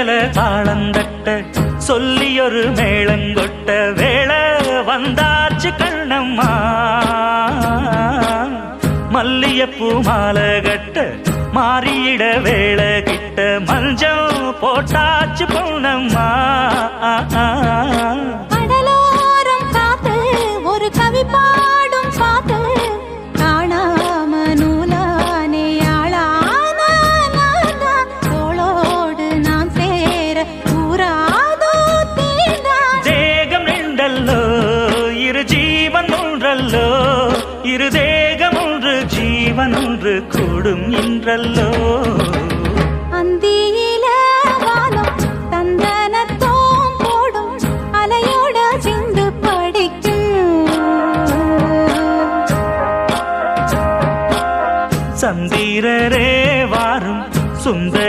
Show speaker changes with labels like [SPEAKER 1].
[SPEAKER 1] மேல தாளந்தட்ட சொல்லியொரு மேளங்கொட்ட வேளை வந்தாச்சு கண்ணம்மா மல்லியப்பூ மாலை கட்ட மாறியிட வேளை கிட்ட மஞ்சள் போட்டாச்சு பொன்னம்மா
[SPEAKER 2] கடலோரம் காத்து ஒரு கவி பாடும் பாட்டு காணாம நூலானே தோளோடு நான் சேர கூறாதோ தீண்டா
[SPEAKER 1] தேகம் நின்றல்லோ இரு ஜீவன் ஒன்றல்லோ இரு தேகம் ஒன்று ஜீவன் ஒன்று கூடும் என்றல்லோ
[SPEAKER 2] அந்தியில வானம் தந்தனத்தோம் போடும் அலையோட சிந்து படிக்கும்
[SPEAKER 1] சந்திரரே வாரும் சுந்தர